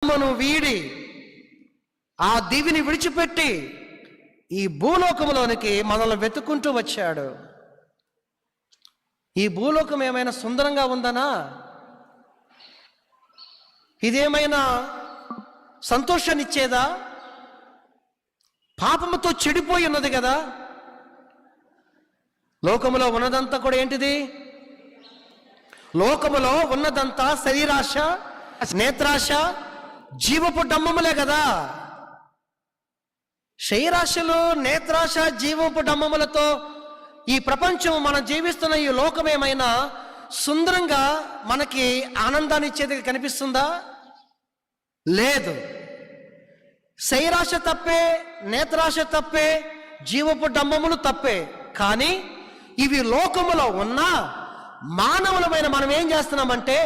మనం వీడి ఆ దివిని విడిచిపెట్టి ఈ భూలోకంలోనికి మనల్ని వెతుక్కుంటూ వచ్చాడు. ఈ భూలోకం ఏమైనా సుందరంగా ఉందనా? ఇదేమైనా సంతోషాన్ని ఇచ్చేదా? పాపముతో చెడిపోయి ఉన్నది కదా. లోకములో ఉన్నదంతా కూడా ఏంటిది? లోకములో ఉన్నదంతా శరీరాశ, నేత్రాశ, జీవపు డంబములే కదా. శరీరాశలు, నేత్రాశ, జీవపు డంబములతో ఈ ప్రపంచం, మనం జీవిస్తున్న ఈ లోకం ఏమైనా సుందరంగా మనకి ఆనందాన్ని ఇచ్చేది కనిపిస్తుందా? లేదు. శరీరాశ తప్పే, నేత్రాశ తప్పే, జీవపు డంబములు తప్పే. కానీ ఇవి లోకములో ఉన్న మానవులమైన మనం ఏం చేస్తున్నామంటే,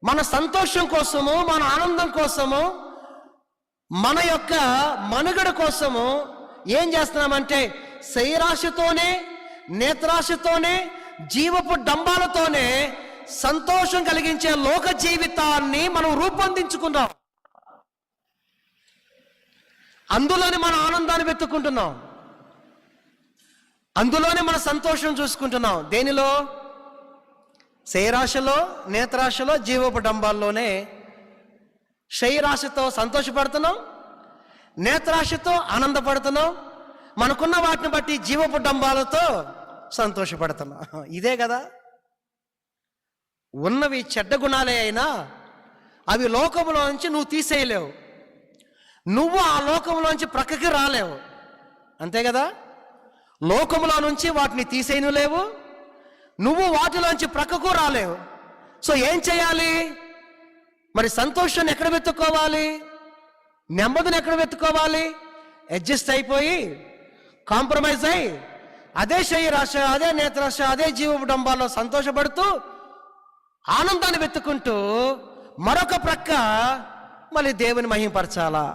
మన సంతోషం కోసము, మన ఆనందం కోసము, మన యొక్క మనుగడ కోసము ఏం చేస్తున్నామంటే శరీరాశతోనే, నేత్రాశతోనే, జీవపు డంబాలతోనే సంతోషం కలిగించే లోక జీవితాన్ని మనం రూపొందించుకున్నాం. అందులోనే మన ఆనందాన్ని వెతుక్కుంటున్నాం, అందులోనే మన సంతోషం చూసుకుంటున్నాం. దేనిలో? శరీరాశలో, నేత్రాశలో, జీవపు డంబాల్లోనే. శరీరాశతో సంతోషపడుతున్నాం, నేత్రాశతో ఆనందపడుతున్నాం, మనకున్న వాటిని బట్టి జీవపు డంబాలతో సంతోషపడుతున్నాం. ఇదే కదా. ఉన్నవి చెడ్డ గుణాలే అయినా అవి లోకంలో నుంచి నువ్వు తీసేయలేవు. నువ్వు ఆ లోకంలోంచి ప్రక్కకి రాలేవు, అంతే కదా. లోకంలో నుంచి వాటిని తీసేయలేవు, నువ్వు వాటిలోంచి ప్రక్కకు రాలేవు. సో ఏం చేయాలి మరి? సంతోషాన్ని ఎక్కడ వెతుక్కోవాలి? నెమ్మదిని ఎక్కడ వెతుక్కోవాలి? అడ్జస్ట్ అయిపోయి, కాంప్రమైజ్ అయి, అదే శరీరాశ, అదే నేత్రాశ, అదే జీవపు డంబాల్లో సంతోషపడుతూ ఆనందాన్ని వెతుక్కుంటూ మరొక ప్రక్క మళ్ళీ దేవుని మహిమపరచాలా?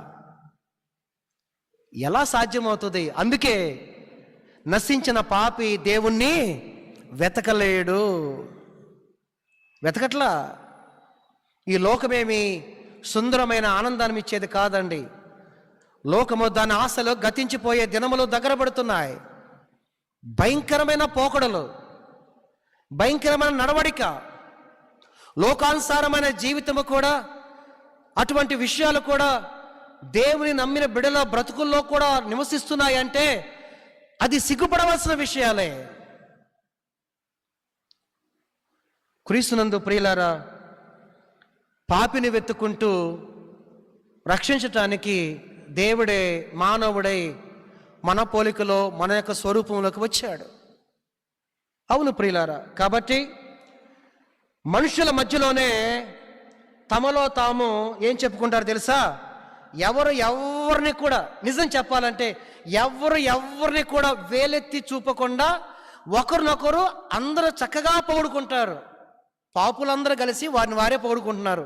ఎలా సాధ్యమవుతుంది? అందుకే నశించిన పాపి దేవుణ్ణి వెతకలేడు. వెతకట్లా. ఈ లోకమేమి సుందరమైన ఆనందాన్ని ఇచ్చేది కాదండి. లోకము, దాని ఆశలు గతించిపోయే దినములు దగ్గర పడుతున్నాయి. భయంకరమైన పోకడలు, భయంకరమైన నడవడిక, లోకానుసారమైన జీవితము కూడా, అటువంటి విషయాలు కూడా దేవుని నమ్మిన బిడ్డల బ్రతుకుల్లో కూడా నివసిస్తున్నాయంటే అది సిగ్గుపడవలసిన విషయాలే. క్రీస్తునందు ప్రియులారా, పాపిని వెతుక్కుంటూ రక్షించటానికి దేవుడే మానవుడై మన పోలికలో, మన యొక్క స్వరూపంలోకి వచ్చాడు. అవును ప్రియులారా. కాబట్టి మనుషుల మధ్యలోనే తమలో తాము ఏం చెప్పుకుంటారు తెలుసా? ఎవరిని కూడా, నిజం చెప్పాలంటే ఎవరిని కూడా వేలెత్తి చూపకుండా ఒకరినొకరు అందరూ చక్కగా పొగుడుకుంటారు. పాపులందరూ కలిసి వారిని వారే పొగుడుకుంటున్నారు.